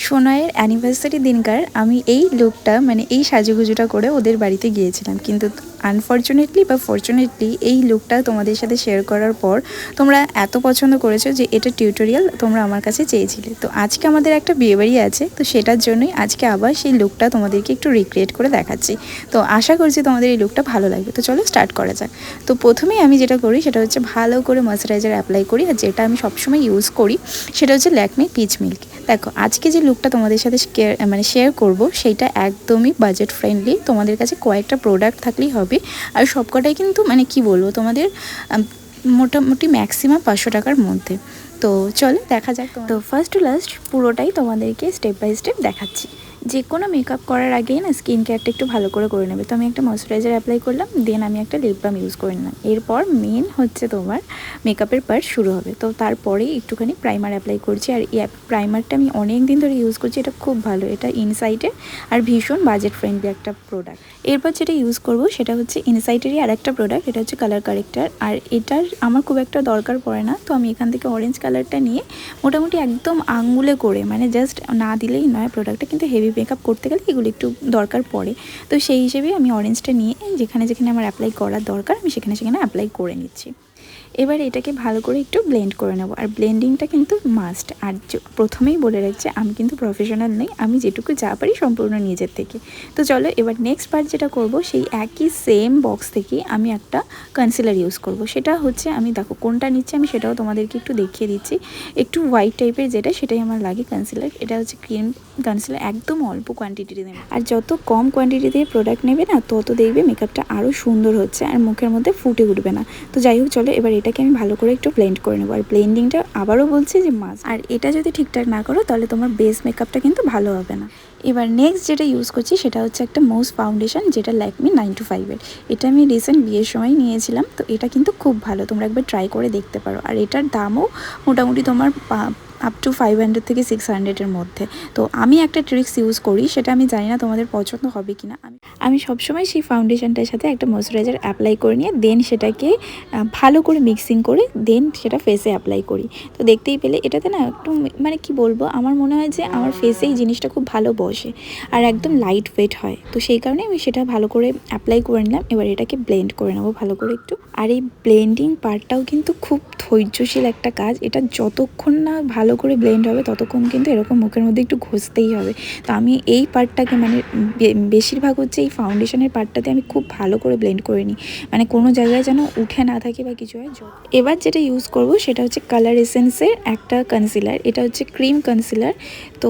সোনাইয়ের anniversary দিনকার আমি এই লুকটা মানে এই সাজুগুজুটা করে ওদের বাড়িতে গিয়েছিলাম, কিন্তু আনফর্চুনেটলি বা ফর্চুনেটলি এই লুকটা তোমাদের সাথে শেয়ার করার পর তোমরা এত পছন্দ করেছো যে এটা টিউটোরিয়াল তোমরা আমার কাছে চেয়েছিলে। তো আজকে আমাদের একটা বিয়েবাড়ি আছে, তো সেটার জন্যই আজকে আবার সেই লুকটা তোমাদেরকে একটু রিক্রিয়েট করে দেখাচ্ছি। তো আশা করছি তোমাদের এই লুকটা ভালো লাগবে। তো চলো স্টার্ট করা যাক। তো প্রথমেই আমি যেটা করি সেটা হচ্ছে ভালো করে ময়শ্চারাইজার অ্যাপ্লাই করি, আর যেটা আমি সবসময় ইউজ করি সেটা হচ্ছে ল্যাকমে পিচ মিল্ক। দেখো আজকে যে লুকটা তোমাদের সাথে শেয়ার করব সেইটা একদমই বাজেট ফ্রেন্ডলি। তোমাদের কাছে কয়েকটা প্রোডাক্ট থাকলেই হবে, আর সবকটাই কিন্তু মানে কি বলবো তোমাদের মোটামুটি ম্যাক্সিমাম 500 টাকার মধ্যে। তো চলো দেখা যাক। তো ফার্স্ট টু লাস্ট পুরোটাই তোমাদেরকে স্টেপ বাই স্টেপ দেখাচ্ছি। যে কোনো মেকআপ করার আগেই না স্কিন কেয়ারটা একটু ভালো করে নেবে। তো আমি একটা ময়শ্চারাইজার অ্যাপ্লাই করলাম, দেন আমি একটা লিপ বাম ইউজ করে নিলাম। এরপর মেন হচ্ছে তোমার মেকআপের পার্ট শুরু হবে। তো তারপরেই একটুখানি প্রাইমার অ্যাপ্লাই করছি, আর এই প্রাইমারটা আমি অনেক দিন ধরে ইউজ করছি, এটা খুব ভালো, এটা ইনসাইটের আর ভীষণ বাজেট ফ্রেন্ডলি একটা প্রোডাক্ট। এরপর যেটা ইউজ করব সেটা হচ্ছে ইনসাইটেরই আর একটা প্রোডাক্ট, এটা হচ্ছে কালার কারেক্টার। আর এটার আমার খুব একটা দরকার পড়ে না, তো আমি এখান থেকে অরেঞ্জ কালারটা নিয়ে মোটামুটি একদম আঙুলে করে, মানে জাস্ট না দিলেই নয়, প্রোডাক্টটা কিন্তু হেভি মেকআপ করতে গেলে এগুলো একটু দরকার পড়ে। তো সেই হিসেবে আমি অরেঞ্জটা নিয়ে যেখানে যেখানে আমার অ্যাপ্লাই করার দরকার আমি সেখানে সেখানে অ্যাপ্লাই করে নিচ্ছি। এবার এটাকে ভালো করে একটু ব্লেন্ড করে নেব, আর ব্লেন্ডিংটা কিন্তু মাস্ট। আর প্রথমেই বলে রাখছি আমি কিন্তু প্রফেশনাল নেই, আমি যেটুকু যা পারি সম্পূর্ণ নিজের থেকে। তো চলো এবার নেক্সট পার্ট যেটা করব, সেই একই সেম বক্স থেকে আমি একটা কনসিলার ইউজ করব। সেটা হচ্ছে আমি দেখো কোনটা নিচ্ছি আমি সেটাও তোমাদেরকে একটু দেখিয়ে দিচ্ছি। একটু হোয়াইট টাইপের যেটা, সেটাই আমার লাগে কনসিলার। এটা হচ্ছে ক্রিম কনসিলার, একদম অল্প কোয়ান্টিটিতে নেবে, আর যত কম কোয়ান্টিটিতে প্রোডাক্ট নেবে না তত দেখবে মেকআপটা আরও সুন্দর হচ্ছে আর মুখের মধ্যে ফুটে উঠবে না। তো যাই হোক চলো এবার এটাকে আমি ভালো করে একটু ব্লেন্ড করে নেবো। আর ব্লেন্ডিংটা আবারও বলছি যে মাস্ট, আর এটা যদি ঠিকঠাক না করো তাহলে তোমার বেস মেকআপটা কিন্তু ভালো হবে না। এবার নেক্সট যেটা ইউজ করছি সেটা হচ্ছে একটা মোস ফাউন্ডেশন, যেটা ল্যাকমি 925-এর। এটা আমি রিসেন্ট বিয়ের সময় নিয়েছিলাম, তো এটা কিন্তু খুব ভালো, তোমরা একবার ট্রাই করে দেখতে পারো। আর এটার দামও মোটামুটি তোমার আপ টু 500 থেকে 600-এর মধ্যে। তো আমি একটা ট্রিক্স ইউজ করি, সেটা আমি জানি না তোমাদের পছন্দ হবে কি না। আমি সবসময় সেই ফাউন্ডেশনটার সাথে একটা ময়শ্চারাইজার অ্যাপ্লাই করে নিয়ে দেন সেটাকে ভালো করে মিক্সিং করে দেন সেটা ফেসে অ্যাপ্লাই করি। তো দেখতেই পেলে এটাতে না একটু মানে কি বলবো, আমার মনে হয় যে আমার ফেসে এই জিনিসটা খুব ভালো বসে আর একদম লাইট ওয়েট হয়। তো সেই কারণে আমি সেটা ভালো করে অ্যাপ্লাই করে নিলাম। এবার এটাকে ব্লেন্ড করে নেবো ভালো করে একটু। আর এই ব্লেন্ডিং পার্টটাও কিন্তু খুব ধৈর্যশীল একটা কাজ, এটা যতক্ষণ না ভালো করে ব্লেন্ড হবে ততক্ষণ কিন্তু এরকম মুখের মধ্যে একটু ঘষতেই হবে। তো আমি এই পার্টটাকে মানে বেশিরভাগ হচ্ছে এই ফাউন্ডেশনের পার্টটাতে আমি খুব ভালো করে ব্লেন্ড করে নিই, মানে কোনো জায়গায় যেন উঠে না থাকে বা কিছু হয়। এবার যেটা ইউজ করব সেটা হচ্ছে কালার এসেন্সের একটা কনসিলার, এটা হচ্ছে ক্রিম কনসিলার। তো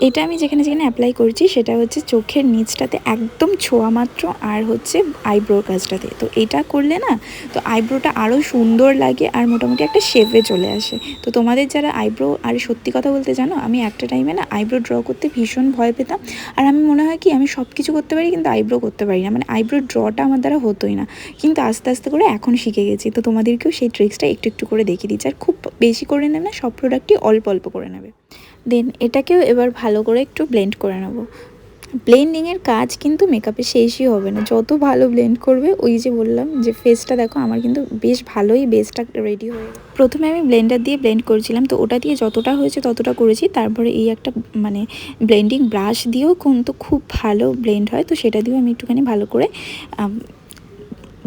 এটা আমি যেখানে যেখানে অ্যাপ্লাই করছি সেটা হচ্ছে চোখের নিচটাতে একদম ছোঁয়া মাত্র, আর হচ্ছে আইব্রোর কাজটাতে। তো এটা করলে না তো আইব্রোটা আরও সুন্দর লাগে আর মোটামুটি একটা শেপে চলে আসে। তো তোমাদের যারা আইব্রো, আর সত্যি কথা বলতে জানো আমি একটা টাইমে না আইব্রো ড্র করতে ভীষণ ভয় পেতাম, আর আমি মনে হয় কি আমি সব কিছু করতে পারি কিন্তু আইব্রো করতে পারি না, মানে আইব্রো ড্রটা আমার দ্বারা হতোই না। কিন্তু আস্তে আস্তে করে এখন শিখে গেছি। তো তোমাদেরকেও সেই ট্রিক্সটা একটু একটু করে দেখিয়ে দিচ্ছি। আর খুব বেশি করে নেবে না, সব প্রোডাক্টই অল্প অল্প করে নেবে। দেন এটাকেও এবার ভালো করে একটু ব্লেন্ড করে নেবো। ব্লেন্ডিংয়ের কাজ কিন্তু মেকআপে শেষই হবে না, যত ভালো ব্লেন্ড করবে। ওই যে বললাম যে ফেসটা দেখো আমার কিন্তু বেশ ভালোই বেসটা রেডি হয়ে গেছে। প্রথমে আমি ব্লেন্ডার দিয়ে ব্লেন্ড করেছিলাম, তো ওটা দিয়ে যতটা হয়েছে ততটা করেছি। তারপরে এই একটা মানে ব্লেন্ডিং ব্রাশ দিয়েও কিন্তু খুব ভালো ব্লেন্ড হয়, তো সেটা দিয়েও আমি একটুখানি ভালো করে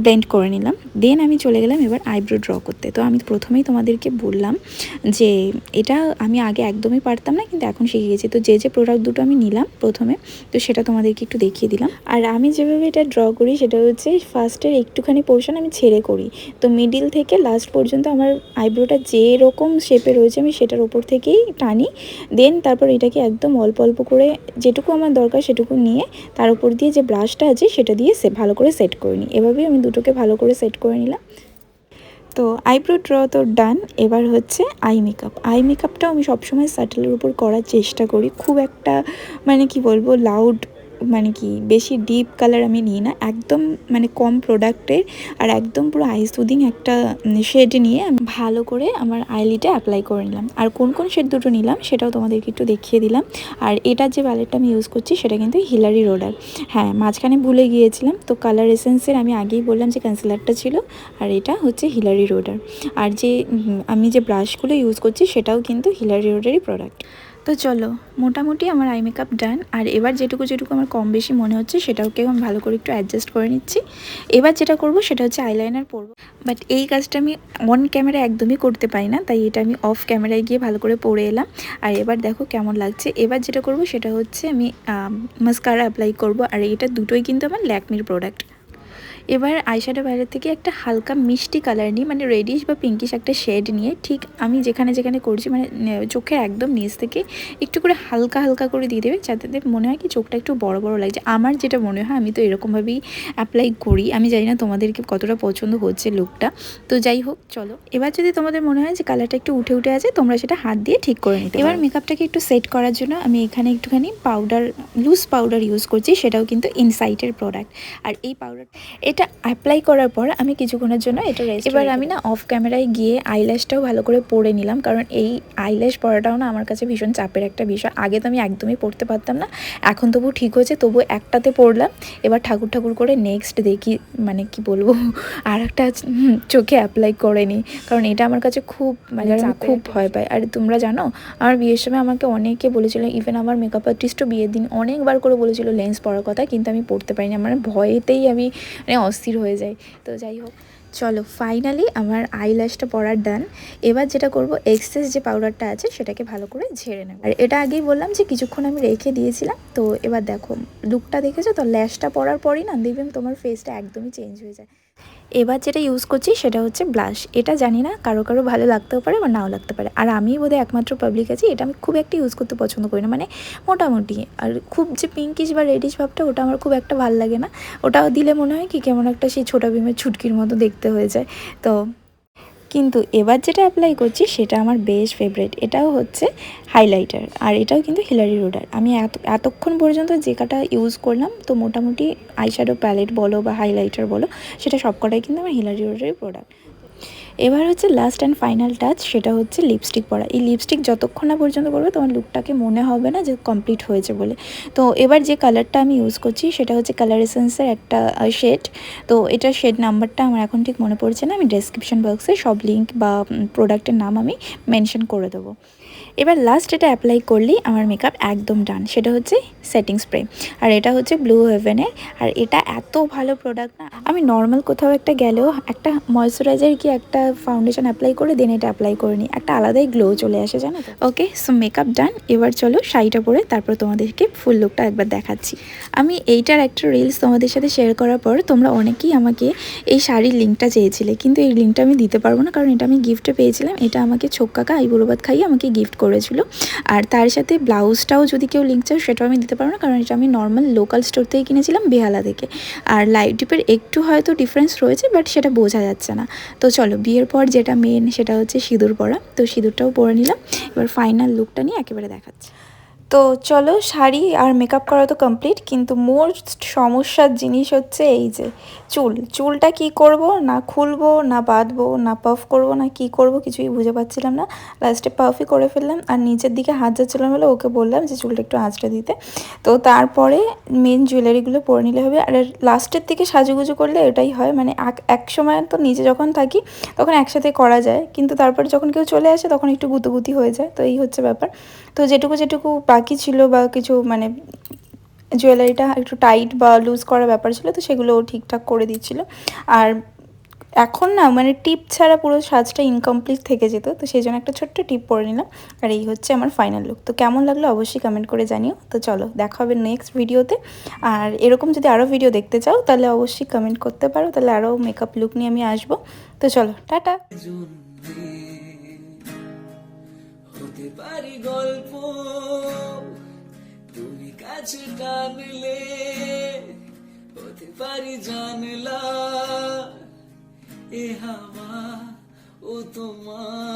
ব্লেন্ড করে নিলাম। দেন আমি চলে গেলাম এবার আইব্রো ড্র করতে। তো আমি প্রথমেই তোমাদেরকে বললাম যে এটা আমি আগে একদমই পারতাম না, কিন্তু এখন শিখে গেছি। তো যে প্রোডাক্ট দুটো আমি নিলাম প্রথমে, তো সেটা তোমাদেরকে একটু দেখিয়ে দিলাম। আর আমি যেভাবে এটা ড্র করি সেটা হচ্ছে ফার্স্টের একটুখানি পোর্শন আমি ছেড়ে করি, তো মিডিল থেকে লাস্ট পর্যন্ত আমার আইব্রোটা যেরকম শেপে রয়েছে আমি সেটার ওপর থেকেই টানি। দেন তারপর এটাকে একদম অল্প অল্প করে যেটুকু আমার দরকার সেটুকু নিয়ে তার উপর দিয়ে যে ব্রাশটা আছে সেটা দিয়ে ভালো করে সেট করে নিই। এভাবেই আমি দুটোকে ভালো করে সেট করে নিলাম। তো আইব্রো ড্র তো ডান। এবার হচ্ছে আই মেকআপটাও আমি সবসময় স্যাটেলের উপর করার চেষ্টা করি। খুব একটা মানে কি বলবো লাউড, মানে কি বেশি ডিপ কালার আমি নিই না, একদম মানে কম প্রোডাক্টের আর একদম পুরো আই সুদিং একটা শেড নিয়ে আমি ভালো করে আমার আইলিটা অ্যাপ্লাই করে নিলাম। আর কোন কোন শেড দুটো নিলাম সেটাও তোমাদেরকে একটু দেখিয়ে দিলাম। আর এটার যে প্যালেটটা আমি ইউজ করছি সেটা কিন্তু হিলারি রোডার। হ্যাঁ, মাঝখানে ভুলে গিয়েছিলাম, তো কালার এসেন্সের আমি আগেই বললাম যে কনসিলারটা ছিল, আর এটা হচ্ছে হিলারি রোডার। আর যে আমি যে ব্রাশগুলো ইউজ করছি সেটাও কিন্তু হিলারি রোডারই প্রোডাক্ট। তো চলো, মোটামুটি আমার আই মেকআপ ডান। আর এবার যেটুকু আমার কম বেশি মনে হচ্ছে সেটাকে আমি ভালো করে একটু অ্যাডজাস্ট করে নিচ্ছি। এবার যেটা করব সেটা হচ্ছে আইলাইনার পরবো, বাট এই কাজটা আমি অন ক্যামেরা একদমই করতে পারি না, তাই এটা আমি অফ ক্যামেরায় গিয়ে ভালো করে পরে এলাম। আর এবার দেখো কেমন লাগছে। এবার যেটা করব সেটা হচ্ছে আমি মাস্কারা অ্যাপ্লাই করব, আর এটা দুটোই কিন্তু আমার ল্যাকমির প্রোডাক্ট। এবার আইশ্যাডো প্যালেট থেকে একটা হালকা মিষ্টি কালার নিয়ে, মানে রেডিশ বা পিঙ্কিশ একটা শেড নিয়ে, ঠিক আমি যেখানে করছি মানে চোখের একদম নিচ থেকে একটু করে হালকা হালকা করে দিয়ে দেবে, যাতে মনে হয় কি চোখটা একটু বড় বড় লাগছে। আমার যেটা মনে হয়, আমি তো এরকমভাবেই অ্যাপ্লাই করি। আমি জানি না তোমাদেরকে কতটা পছন্দ হচ্ছে লুকটা। তো যাই হোক, চলো এবার যদি তোমাদের মনে হয় যে কালারটা একটু উঠে উঠে আছে, তোমরা সেটা হাত দিয়ে ঠিক করে নিতে। এবার মেকআপটাকে একটু সেট করার জন্য আমি এখানে একটুখানি পাউডার, লুজ পাউডার ইউজ করছি, সেটাও কিন্তু ইনসাইটের প্রোডাক্ট। আর এই পাউডার এটা অ্যাপ্লাই করার পর আমি কিছুক্ষণের জন্য এটা রেস্ট। এবার আমি না অফ ক্যামেরায় গিয়ে আইল্যাশটাও ভালো করে পরে নিলাম, কারণ এই আইল্যাশ পরাটাও না আমার কাছে ভীষণ চাপের একটা বিষয়। আগে তো আমি একদমই পড়তে পারতাম না, এখন তবু ঠিক হয়েছে, তবু একটাতে পড়লাম। এবার ঠাকুর করে নেক্সট দেখি, মানে কি বলবো, আর একটা চোখে অ্যাপ্লাই করে নিই, কারণ এটা আমার কাছে খুব, মানে আমি খুব ভয় পাই। আর তোমরা জানো, আমার বিয়ের সময় আমাকে অনেকে বলেছিল, ইভেন আমার মেকআপ আর্টিস্টও বিয়ের দিন অনেকবার করে বলেছিল লেন্স পরার কথা, কিন্তু আমি পড়তে পারিনি। আমার ভয়েতেই আমি মানে অস্থির হয়ে যাই। তো যাই হোক, চলো ফাইনালি আমার আইল্যাশটা পরার ডান। এবার যেটা করব, এক্সেস যে পাউডারটা আছে সেটাকে ভালো করে ঝেড়ে নেব। আর এটা আগেই বললাম যে কিছুক্ষণ আমি রেখে দিয়েছিলাম। তো এবার দেখো লুকটা দেখেছো তো, ল্যাশটা পরার পরই না দেখবেন তোমার ফেসটা একদমই চেঞ্জ হয়ে যায়। এবার যেটা ইউজ করছি সেটা হচ্ছে ব্লাশ। এটা জানি না কারো ভালো লাগতেও পারে বা নাও লাগতে পারে, আর আমি বোধহয় একমাত্র পাবলিক আছি এটা আমি খুব একটা ইউজ করতে পছন্দ করি না, মানে মোটামুটি। আর খুব যে পিঙ্কিশ বা রেডিশ ভাবটা, ওটা আমার খুব একটা ভালো লাগে না। ওটাও দিলে মনে হয় কি কেমন একটা সেই ছোটা ভীমের ছুটকির মতো দেখতে হয়ে যায়। তো কিন্তু এবার যেটা অ্যাপ্লাই করছি সেটা আমার বেশ ফেভারিট। এটাও হচ্ছে হাইলাইটার, আর এটাও কিন্তু হিলারি রোডার। আমি এতক্ষণ পর্যন্ত যে কটা ইউজ করলাম, তো মোটামুটি আইশ্যাডো প্যালেট বলো বা হাইলাইটার বলো, সেটা সবকটাই কিন্তু আমার হিলারি রোডারের প্রোডাক্ট। এবার হচ্ছে লাস্ট অ্যান্ড ফাইনাল টাচ, সেটা হচ্ছে লিপস্টিক পরা। এই লিপস্টিক যতক্ষণ না পর্যন্ত পরবে তোমার লুকটাকে মনে হবে না যে কমপ্লিট হয়েছে বলে। তো এবার যে কালারটা আমি ইউজ করছি সেটা হচ্ছে কালার এসেন্সের একটা শেড। তো এটার শেড নাম্বারটা আমার এখন ঠিক মনে পড়ছে না, আমি ডেসক্রিপশন বক্সে সব লিঙ্ক বা প্রোডাক্টের নাম আমি মেনশন করে দেবো। এবার লাস্ট এটা অ্যাপ্লাই করলেই আমার মেকআপ একদম ডান। সেটা হচ্ছে সেটিং স্প্রে, আর এটা হচ্ছে ব্লু হেভেনের। আর এটা এত ভালো প্রোডাক্ট না, আমি নর্মাল কোথাও একটা গেলেও একটা ময়শ্চারাইজার কি একটা ফাউন্ডেশন অ্যাপ্লাই করে দেন এটা অ্যাপ্লাই করে নিই, একটা আলাদাই গ্লো চলে আসে, জানো তো। ওকে, সো মেকআপ ডান। এবার চলো শাড়িটা পরে তারপর তোমাদেরকে ফুল লুকটা একবার দেখাচ্ছি। আমি এইটার একটা রিলস তোমাদের সাথে শেয়ার করার পর তোমরা অনেকেই আমাকে এই শাড়ির লিঙ্কটা চেয়েছিলে, কিন্তু এই লিঙ্কটা আমি দিতে পারবো না, কারণ এটা আমি গিফটে পেয়েছিলাম। এটা আমাকে ছোক কাকা আইবুড়ো ভাত খাইয়ে আমাকে গিফট করেছিল। আর তার সাথে ব্লাউজটাও যদি কেউ লিঙ্ক চাও সেটাও আমি দিতে পারবো না, কারণ এটা আমি নর্মাল লোকাল স্টোর থেকে কিনেছিলাম, বেহালা থেকে। আর লাইট ডিপের একটু হয়তো ডিফারেন্স রয়েছে, বাট সেটা বোঝা যাচ্ছে না। তো চলো, বিয়ের পর যেটা মেন সেটা হচ্ছে সিঁদুর পরা। তো সিঁদুরটাও পরে নিলাম, এবার ফাইনাল লুকটা নিয়ে একেবারে দেখাচ্ছি। তো চলো, শাড়ি আর মেকআপ করা তো কমপ্লিট, কিন্তু মোস্ট সমস্যার জিনিস হচ্ছে এই যে চুলটা কি করব, না খুলবো না বাঁধবো না পাফ করব না কি করব, কিছুই বুঝে পাচ্ছিলাম না। লাস্টে পাফই করে ফেললাম, আর নিচের দিকে হাত যাচ্ছিলাম বলে ওকে বললাম যে চুলটা একটু আঁচড়ে দিতে। তো তারপরে মেন জুয়েলারিগুলো পরে নিলে হবে। আর লাস্টের দিকে সাজুগুজু করলে এটাই হয়, মানে এক সময় তো নিজে যখন থাকি তখন একসাথে করা যায়, কিন্তু তারপর যখন কেউ চলে আসে তখন একটু গুতুগুতি হয়ে যায়। তো এই হচ্ছে ব্যাপার। তো যেটুকু বাকি ছিল বা কিছু মানে জুয়েলারিটা একটু টাইট বা লুজ করার ব্যাপার ছিল, তো সেগুলো ঠিকঠাক করে দিচ্ছিল। আর এখন না মানে টিপ ছাড়া পুরো সাজটা ইনকমপ্লিট থেকে যেত, তো সেই জন্য একটা ছোট্ট টিপ পরে নিলাম। আর এই হচ্ছে আমার ফাইনাল লুক। তো কেমন লাগলো অবশ্যই কমেন্ট করে জানিও। তো চলো, দেখা হবে নেক্সট ভিডিওতে। আর এরকম যদি আরও ভিডিও দেখতে চাও তাহলে অবশ্যই কমেন্ট করতে পারো, তাহলে আরও মেকআপ লুক নিয়ে আমি আসবো। তো চলো, টাটা। হতে পারি গল্প, তুমি কাছে টানলে হতে পারি জানলা, এ হাওয়া ও তোমার।